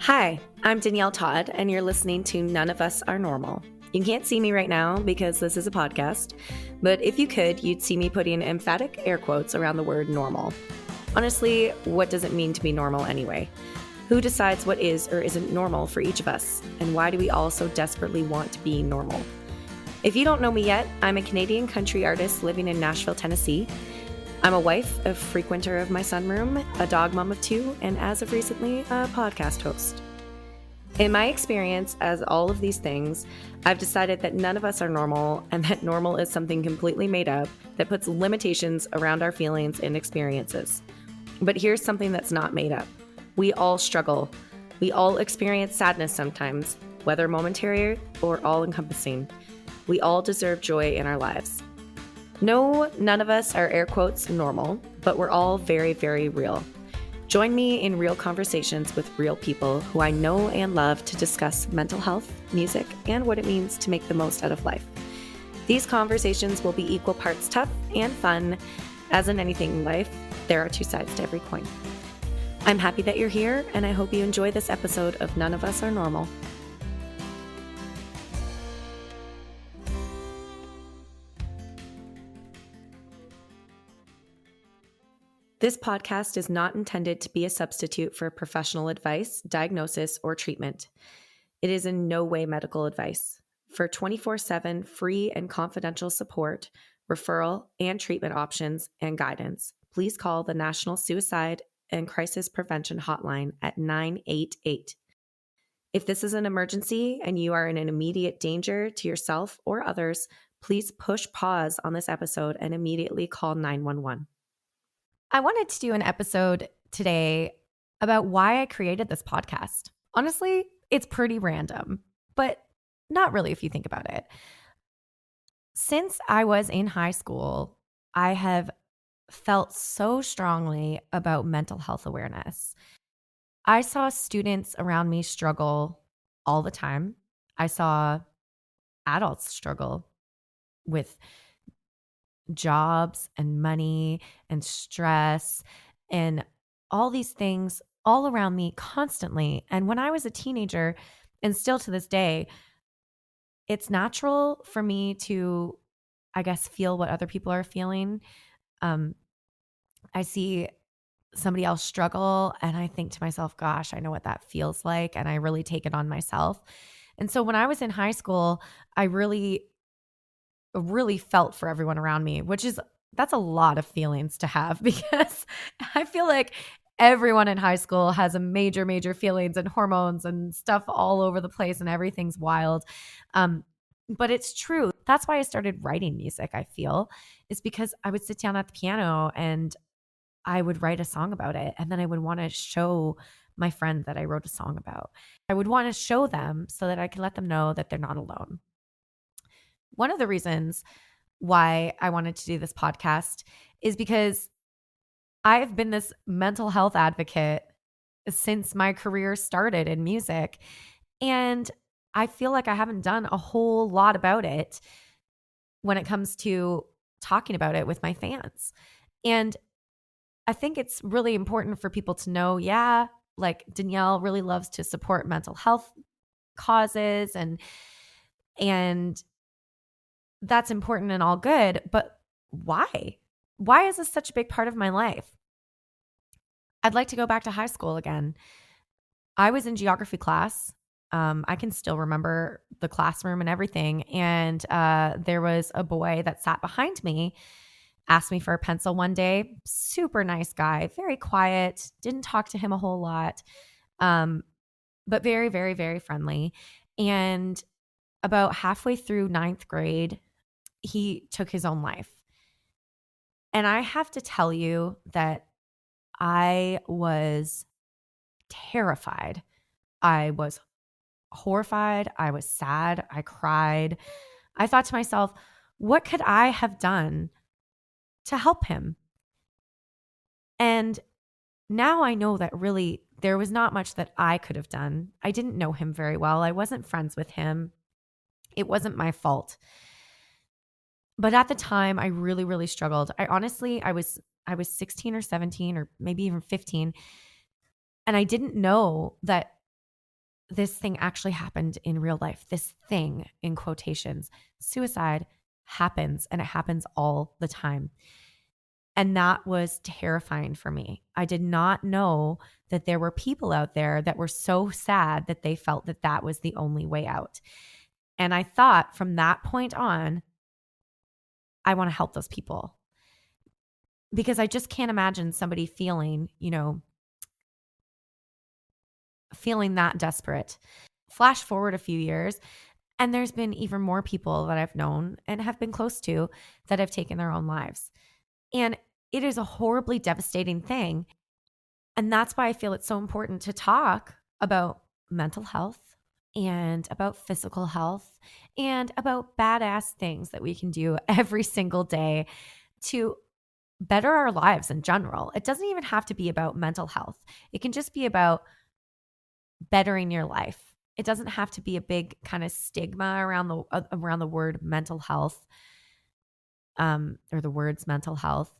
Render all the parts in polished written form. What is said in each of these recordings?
Hi, I'm Danielle Todd, and you're listening to None of Us Are Normal. You can't see me right now because this is a podcast, but if you could, you'd see me putting emphatic air quotes around the word normal. Honestly, what does it mean to be normal anyway? Who decides what is or isn't normal for each of us, and why do we all so desperately want to be normal? If you don't know me yet, I'm a Canadian country artist living in Nashville, Tennessee. I'm a wife, a frequenter of my sunroom, a dog mom of two, and as of recently, a podcast host. In my experience as all of these things, I've decided that none of us are normal and that normal is something completely made up that puts limitations around our feelings and experiences. But here's something that's not made up. We all struggle. We all experience sadness sometimes, whether momentary or all-encompassing. We all deserve joy in our lives. No, none of us are air quotes normal, but we're all very, very real. Join me in real conversations with real people who I know and love to discuss mental health, music, and what it means to make the most out of life. These conversations will be equal parts tough and fun. As in anything in life, there are two sides to every coin. I'm happy that you're here, and I hope you enjoy this episode of None of Us Are Normal. This podcast is not intended to be a substitute for professional advice, diagnosis, or treatment. It is in no way medical advice. For 24/7 free and confidential support, referral, and treatment options and guidance, please call the National Suicide and Crisis Prevention Hotline at 988. If this is an emergency and you are in an immediate danger to yourself or others, please push pause on this episode and immediately call 911. I wanted to do an episode today about why I created this podcast. Honestly, it's pretty random, but not really if you think about it. Since I was in high school, I have felt so strongly about mental health awareness. I saw students around me struggle all the time. I saw adults struggle with jobs and money and stress and all these things all around me constantly. And when I was a teenager, and still to this day, it's natural for me to, I guess, feel what other people are feeling. I see somebody else struggle and I think to myself, gosh, I know what that feels like. And I really take it on myself. And so when I was in high school, I really felt for everyone around me, that's a lot of feelings to have because I feel like everyone in high school has a major feelings and hormones and stuff all over the place and everything's wild. But it's true. That's why I started writing music, I feel, is because I would sit down at the piano and I would write a song about it. And then I would want to show my friend that I wrote a song about. I would want to show them so that I could let them know that they're not alone. One of the reasons why I wanted to do this podcast is because I've been this mental health advocate since my career started in music. And I feel like I haven't done a whole lot about it when it comes to talking about it with my fans. And I think it's really important for people to know, like Danielle really loves to support mental health causes and that's important and all good, but why? Why is this such a big part of my life? I'd like to go back to high school again. I was in geography class. I can still remember the classroom and everything. And there was a boy that sat behind me, asked me for a pencil one day. Super nice guy, very quiet, didn't talk to him a whole lot, but very, very, very friendly. And about halfway through 9th grade, he took his own life. And I have to tell you that I was terrified. I was horrified. I was sad. I cried. I thought to myself, what could I have done to help him? And now I know that really there was not much that I could have done. I didn't know him very well. I wasn't friends with him. It wasn't my fault. But at the time, I really, really struggled. I was 16 or 17 or maybe even 15. And I didn't know that this thing actually happened in real life. This thing, in quotations, suicide happens, and it happens all the time. And that was terrifying for me. I did not know that there were people out there that were so sad that they felt that that was the only way out. And I thought from that point on, I want to help those people, because I just can't imagine somebody feeling, feeling that desperate. Flash forward a few years, and there's been even more people that I've known and have been close to that have taken their own lives. And it is a horribly devastating thing. And that's why I feel it's so important to talk about mental health and about physical health and about badass things that we can do every single day to better our lives in general. It doesn't even have to be about mental health. It can just be about bettering your life. It doesn't have to be a big kind of stigma around the word mental health, or the words mental health.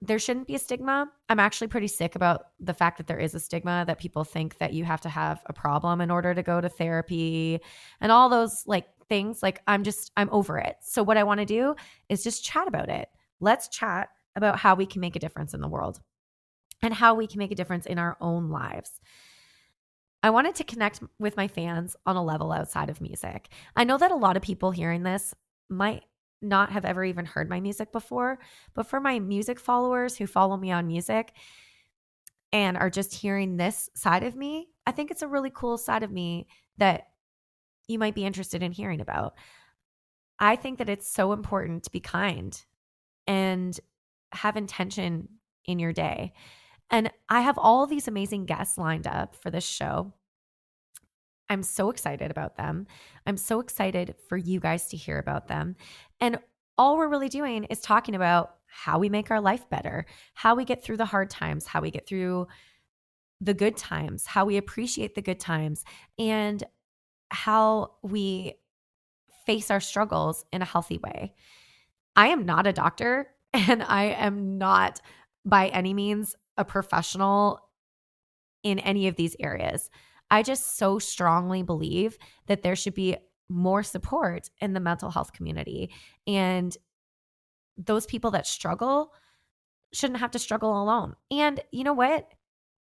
There shouldn't be a stigma. I'm actually pretty sick about the fact that there is a stigma, that people think that you have to have a problem in order to go to therapy and all those things. I'm over it. So what I want to do is just chat about it. Let's chat about how we can make a difference in the world and how we can make a difference in our own lives. I wanted to connect with my fans on a level outside of music. I know that a lot of people hearing this might not have ever even heard my music before, but for my music followers who follow me on music and are just hearing this side of me, I think it's a really cool side of me that you might be interested in hearing about. I think that it's so important to be kind and have intention in your day. And I have all these amazing guests lined up for this show. I'm so excited about them. I'm so excited for you guys to hear about them. And all we're really doing is talking about how we make our life better, how we get through the hard times, how we get through the good times, how we appreciate the good times, and how we face our struggles in a healthy way. I am not a doctor, and I am not by any means a professional in any of these areas. I just so strongly believe that there should be more support in the mental health community. And those people that struggle shouldn't have to struggle alone. And you know what?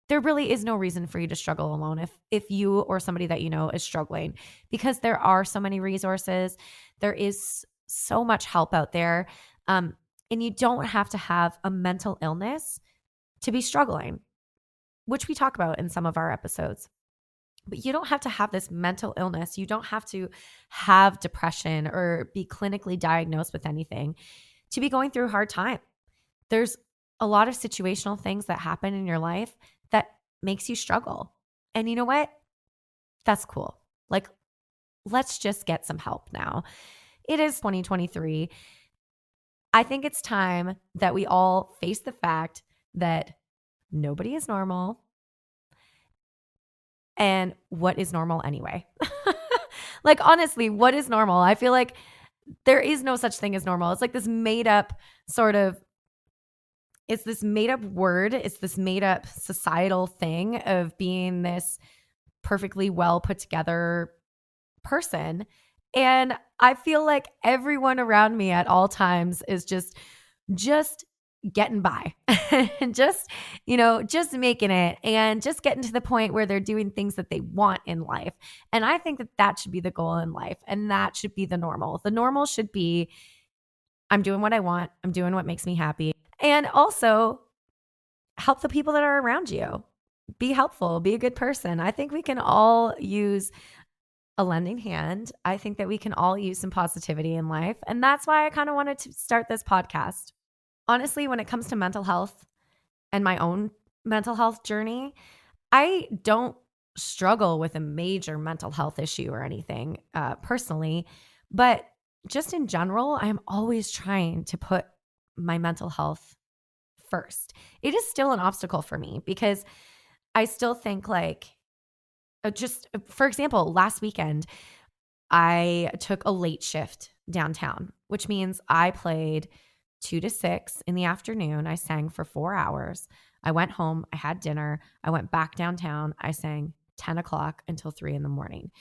There really is no reason for you to struggle alone if you or somebody that you know is struggling, because there are so many resources. There is so much help out there. And you don't have to have a mental illness to be struggling, which we talk about in some of our episodes. But you don't have to have this mental illness. You don't have to have depression or be clinically diagnosed with anything to be going through a hard time. There's a lot of situational things that happen in your life that makes you struggle. And you know what? That's cool. Let's just get some help now. It is 2023. I think it's time that we all face the fact that nobody is normal. And what is normal anyway? Honestly, what is normal? I feel like there is no such thing as normal. It's this made up it's this made up word. It's this made up societal thing of being this perfectly well put together person. And I feel like everyone around me at all times is just getting by and just making it and just getting to the point where they're doing things that they want in life. And I think that should be the goal in life. And that should be the normal. The normal should be, I'm doing what I want. I'm doing what makes me happy. And also help the people that are around you. Be helpful, be a good person. I think we can all use a lending hand. I think that we can all use some positivity in life. And that's why I kind of wanted to start this podcast. Honestly, when it comes to mental health and my own mental health journey, I don't struggle with a major mental health issue or anything personally, but just in general, I'm always trying to put my mental health first. It is still an obstacle for me because I still think just for example, last weekend, I took a late shift downtown, which means I played 2 to 6 in the afternoon. I sang for 4 hours. I went home. I had dinner. I went back downtown. I sang 10 o'clock until 3 in the morning.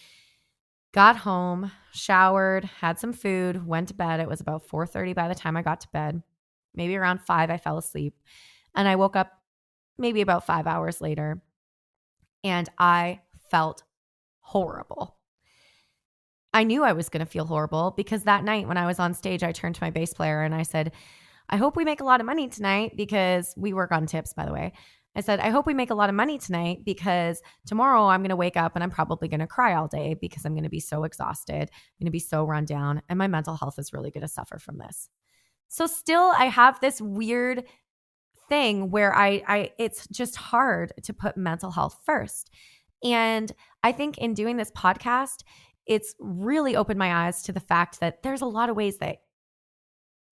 Got home, showered, had some food, went to bed. It was about 4:30 by the time I got to bed. Maybe around 5, I fell asleep. And I woke up maybe about 5 hours later, and I felt horrible. I knew I was going to feel horrible because that night when I was on stage, I turned to my bass player and I said, I hope we make a lot of money tonight, because we work on tips, by the way. I said, I hope we make a lot of money tonight, because tomorrow I'm going to wake up and I'm probably going to cry all day because I'm going to be so exhausted. I'm going to be so run down, and my mental health is really going to suffer from this. So still, I have this weird thing where it's just hard to put mental health first. And I think in doing this podcast, it's really opened my eyes to the fact that there's a lot of ways that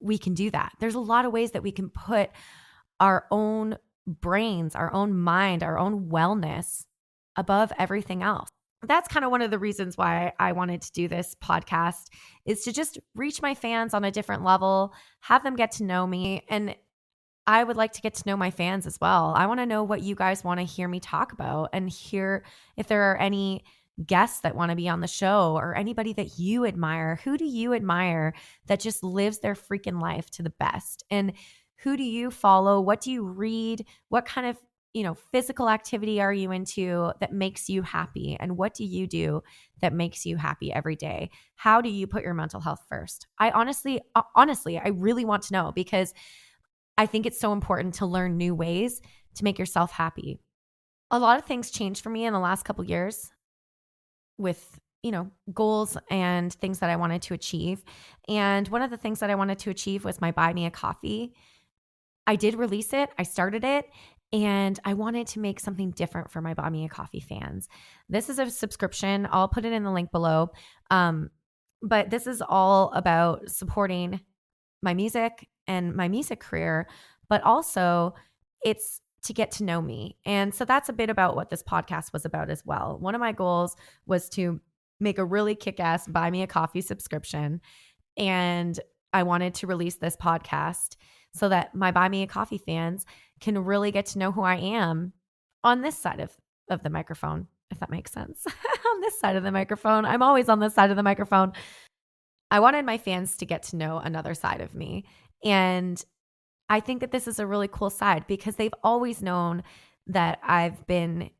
we can do that. There's a lot of ways that we can put our own brains, our own mind, our own wellness above everything else. That's kind of one of the reasons why I wanted to do this podcast, is to just reach my fans on a different level, have them get to know me. And I would like to get to know my fans as well. I want to know what you guys want to hear me talk about, and hear if there are any guests that want to be on the show, or anybody that you admire. Who do you admire that just lives their freaking life to the best? And who do you follow? What do you read? What kind of, physical activity are you into that makes you happy? And what do you do that makes you happy every day? How do you put your mental health first? I honestly, I really want to know, because I think it's so important to learn new ways to make yourself happy. A lot of things changed for me in the last couple of years with, goals and things that I wanted to achieve. And one of the things that I wanted to achieve was my Buy Me a Coffee. I did release it. I started it, and I wanted to make something different for my Buy Me a Coffee fans. This is a subscription. I'll put it in the link below. But this is all about supporting my music and my music career, but also it's to get to know me. And so that's a bit about what this podcast was about as well. One of my goals was to make a really kick-ass Buy Me a Coffee subscription. And I wanted to release this podcast so that my Buy Me a Coffee fans can really get to know who I am on this side of the microphone, if that makes sense. On this side of the microphone. I'm always on this side of the microphone. I wanted my fans to get to know another side of me. And I think that this is a really cool side, because they've always known that I've been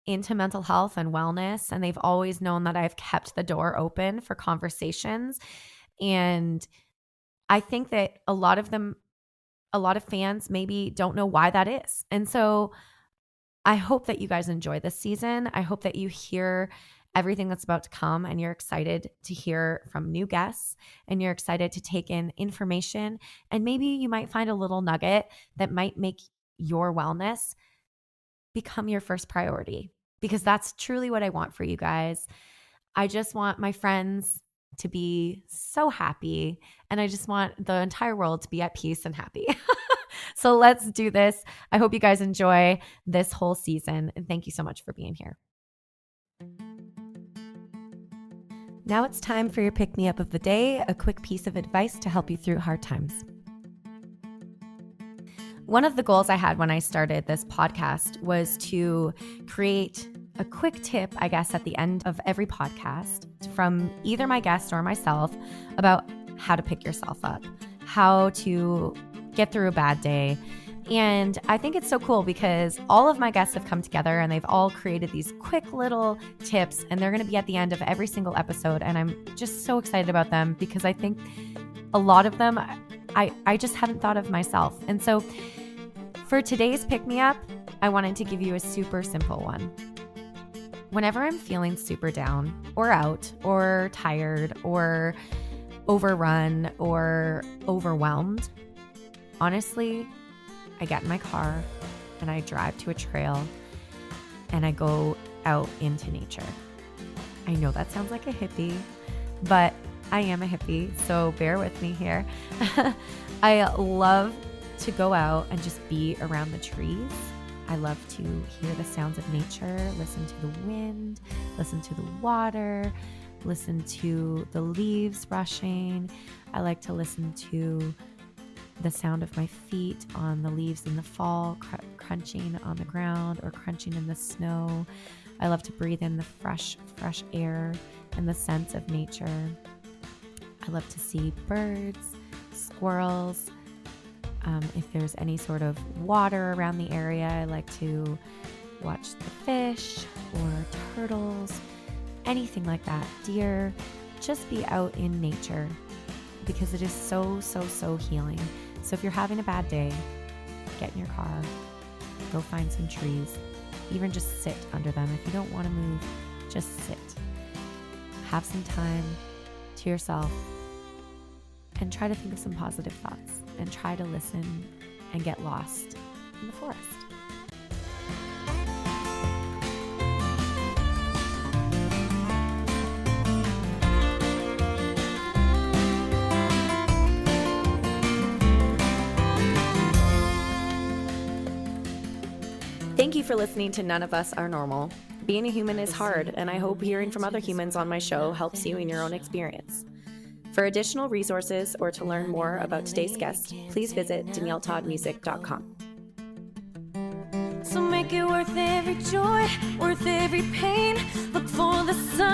into mental health and wellness, and they've always known that I've kept the door open for conversations. And I think that a lot of fans maybe don't know why that is. And so I hope that you guys enjoy this season. I hope that you hear everything that's about to come, and you're excited to hear from new guests, and you're excited to take in information, and maybe you might find a little nugget that might make your wellness become your first priority, because that's truly what I want for you guys. I just want my friends to be so happy, and I just want the entire world to be at peace and happy. So let's do this. I hope you guys enjoy this whole season, and thank you so much for being here. Now it's time for your pick-me-up of the day, a quick piece of advice to help you through hard times. One of the goals I had when I started this podcast was to create a quick tip, I guess, at the end of every podcast from either my guest or myself about how to pick yourself up, how to get through a bad day. And I think it's so cool because all of my guests have come together and they've all created these quick little tips, and they're going to be at the end of every single episode. And I'm just so excited about them because I think a lot of them I just hadn't thought of myself. And so for today's pick-me-up, I wanted to give you a super simple one. Whenever I'm feeling super down or out or tired or overrun or overwhelmed, honestly, I get in my car and I drive to a trail and I go out into nature. I know that sounds like a hippie, but I am a hippie, so bear with me here. I love to go out and just be around the trees. I love to hear the sounds of nature, listen to the wind, listen to the water, listen to the leaves brushing. I like to listen to the sound of my feet on the leaves in the fall, crunching on the ground or crunching in the snow. I love to breathe in the fresh air and the scents of nature. I love to see birds, squirrels. If there's any sort of water around the area, I like to watch the fish or turtles, anything like that, deer. Just be out in nature because it is so healing. So if you're having a bad day, get in your car, go find some trees, even just sit under them. If you don't want to move, just sit. Have some time to yourself and try to think of some positive thoughts and try to listen and get lost in the forest. Thank you for listening to None of Us Are Normal. Being a human is hard, and I hope hearing from other humans on my show helps you in your own experience. For additional resources or to learn more about today's guest, please visit DanielleToddMusic.com. So make it worth every joy, worth every pain. Look for the sun.